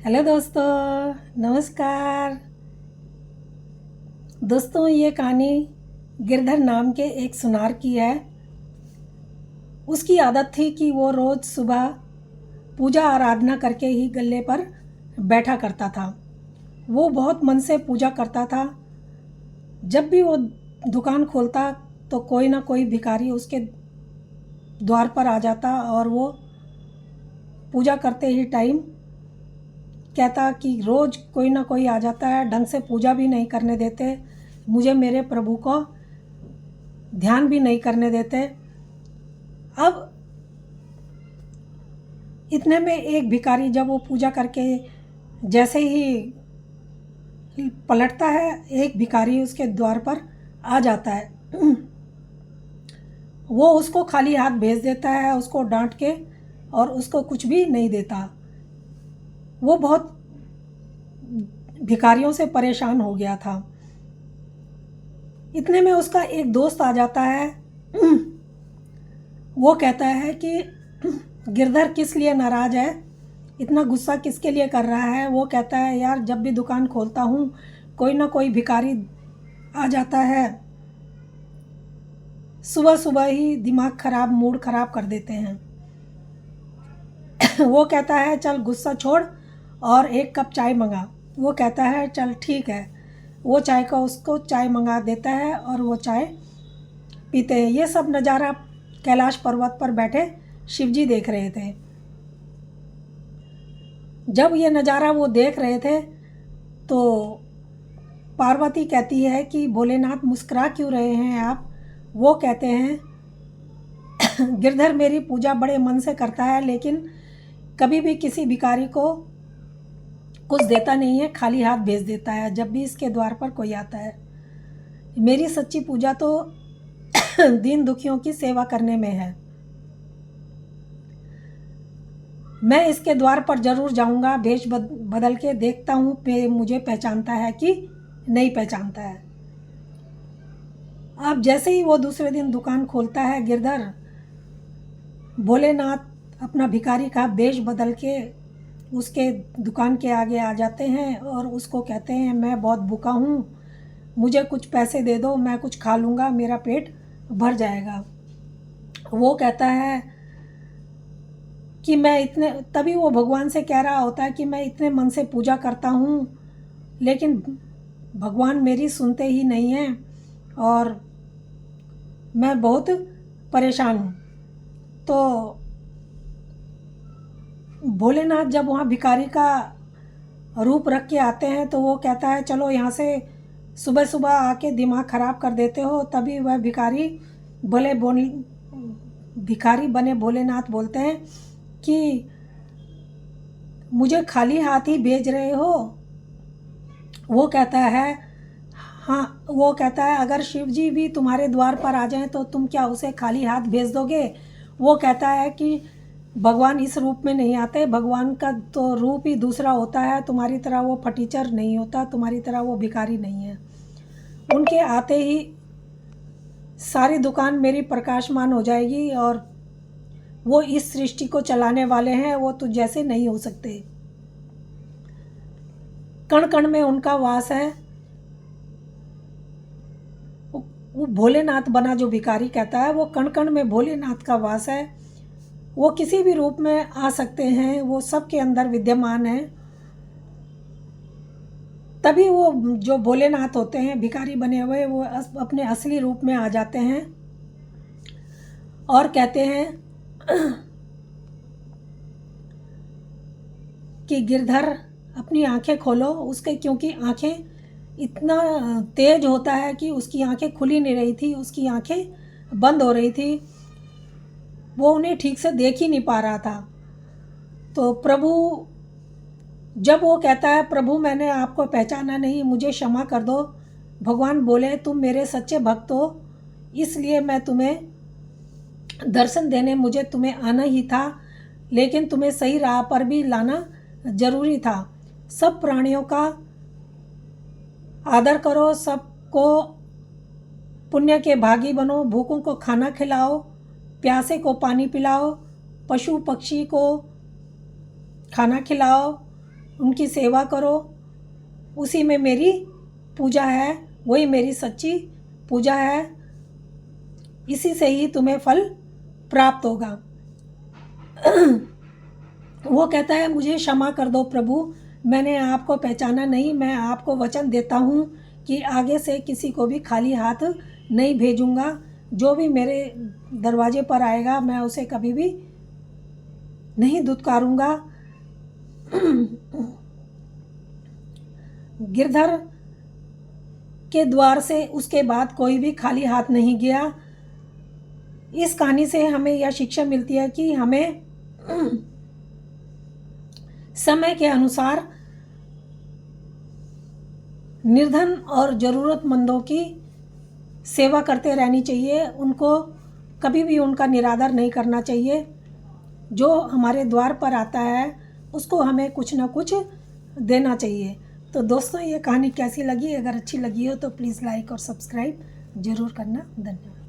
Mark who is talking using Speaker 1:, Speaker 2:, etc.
Speaker 1: Hello दोस्तों, नमस्कार। दोस्तों, ये कहानी गिरधर नाम के एक सुनार की है। उसकी आदत थी कि वो रोज़ सुबह पूजा आराधना करके ही गल्ले पर बैठा करता था। वो बहुत मन से पूजा करता था। जब भी वो दुकान खोलता तो कोई ना कोई भिखारी उसके द्वार पर आ जाता और वो पूजा करते ही टाइम कहता कि रोज़ कोई ना कोई आ जाता है, ढंग से पूजा भी नहीं करने देते, मुझे मेरे प्रभु को ध्यान भी नहीं करने देते। अब इतने में एक भिखारी जब वो पूजा करके जैसे ही पलटता है, एक भिखारी उसके द्वार पर आ जाता है। वो उसको खाली हाथ भेज देता है, उसको डांट के, और उसको कुछ भी नहीं देता। वो बहुत भिखारियों से परेशान हो गया था। इतने में उसका एक दोस्त आ जाता है। वो कहता है कि गिरधर किस लिए नाराज़ है, इतना गुस्सा किसके लिए कर रहा है। वो कहता है, यार जब भी दुकान खोलता हूँ कोई ना कोई भिखारी आ जाता है, सुबह सुबह ही दिमाग खराब, मूड खराब कर देते हैं। वो कहता है, चल गुस्सा छोड़ और एक कप चाय मंगा। वो कहता है, चल ठीक है। वो चाय का उसको चाय मंगा देता है और वो चाय पीते हैं। ये सब नज़ारा कैलाश पर्वत पर बैठे शिवजी देख रहे थे। जब ये नज़ारा वो देख रहे थे तो पार्वती कहती है कि भोलेनाथ मुस्कुरा क्यों रहे हैं आप। वो कहते हैं, गिरधर मेरी पूजा बड़े मन से करता है, लेकिन कभी भी किसी भिखारी को कुछ देता नहीं है, खाली हाथ भेज देता है जब भी इसके द्वार पर कोई आता है। मेरी सच्ची पूजा तो दीन दुखियों की सेवा करने में है। मैं इसके द्वार पर ज़रूर जाऊंगा, भेष बदल के देखता हूँ मुझे पहचानता है कि नहीं पहचानता है। अब जैसे ही वो दूसरे दिन दुकान खोलता है गिरधर, भोलेनाथ अपना भिखारी का भेष बदल के उसके दुकान के आगे आ जाते हैं और उसको कहते हैं, मैं बहुत भूखा हूँ, मुझे कुछ पैसे दे दो, मैं कुछ खा लूँगा, मेरा पेट भर जाएगा। वो कहता है कि मैं इतने, तभी वो भगवान से कह रहा होता है कि मैं इतने मन से पूजा करता हूँ, लेकिन भगवान मेरी सुनते ही नहीं हैं और मैं बहुत परेशान हूँ। तो भोलेनाथ जब वहाँ भिखारी का रूप रख के आते हैं तो वो कहता है, चलो यहाँ से, सुबह सुबह आके दिमाग ख़राब कर देते हो। तभी वह भिखारी बने भोलेनाथ बोलते हैं कि मुझे खाली हाथ ही भेज रहे हो। वो कहता है, हाँ, वो कहता है, अगर शिव जी भी तुम्हारे द्वार पर आ जाएं तो तुम क्या उसे खाली हाथ भेज दोगे। वो कहता है कि भगवान इस रूप में नहीं आते, भगवान का तो रूप ही दूसरा होता है, तुम्हारी तरह वो फटीचर नहीं होता, तुम्हारी तरह वो भिखारी नहीं है। उनके आते ही सारी दुकान मेरी प्रकाशमान हो जाएगी और वो इस सृष्टि को चलाने वाले हैं, वो तुझ जैसे नहीं हो सकते। कण कण में उनका वास है। वो भोलेनाथ बना जो भिखारी कहता है, वो कण कण में भोलेनाथ का वास है। वो किसी भी रूप में आ सकते हैं, वो सबके अंदर विद्यमान है। तभी वो जो भोलेनाथ होते हैं भिखारी बने हुए, वो अपने असली रूप में आ जाते हैं और कहते हैं कि गिरधर अपनी आंखें खोलो। उसके क्योंकि आंखें इतना तेज होता है कि उसकी आंखें खुली नहीं रही थी, उसकी आंखें बंद हो रही थी, वो उन्हें ठीक से देख ही नहीं पा रहा था। तो प्रभु, जब वो कहता है, प्रभु मैंने आपको पहचाना नहीं, मुझे क्षमा कर दो। भगवान बोले, तुम मेरे सच्चे भक्त हो, इसलिए मैं तुम्हें दर्शन देने मुझे तुम्हें आना ही था, लेकिन तुम्हें सही राह पर भी लाना जरूरी था। सब प्राणियों का आदर करो, सबको पुण्य के भागी बनो, भूखों को खाना खिलाओ, प्यासे को पानी पिलाओ, पशु पक्षी को खाना खिलाओ, उनकी सेवा करो, उसी में मेरी पूजा है, वही मेरी सच्ची पूजा है, इसी से ही तुम्हें फल प्राप्त होगा। वो कहता है मुझे क्षमा कर दो प्रभु, मैंने आपको पहचाना नहीं। मैं आपको वचन देता हूँ कि आगे से किसी को भी खाली हाथ नहीं भेजूंगा। जो भी मेरे दरवाजे पर आएगा मैं उसे कभी भी नहीं दुत्कारूंगा। गिरधर के द्वार से उसके बाद कोई भी खाली हाथ नहीं गया। इस कहानी से हमें यह शिक्षा मिलती है कि हमें समय के अनुसार निर्धन और ज़रूरतमंदों की सेवा करते रहनी चाहिए। उनको कभी भी उनका निरादर नहीं करना चाहिए। जो हमारे द्वार पर आता है उसको हमें कुछ ना कुछ देना चाहिए। तो दोस्तों, ये कहानी कैसी लगी? अगर अच्छी लगी हो तो प्लीज़ लाइक और सब्सक्राइब ज़रूर करना। धन्यवाद।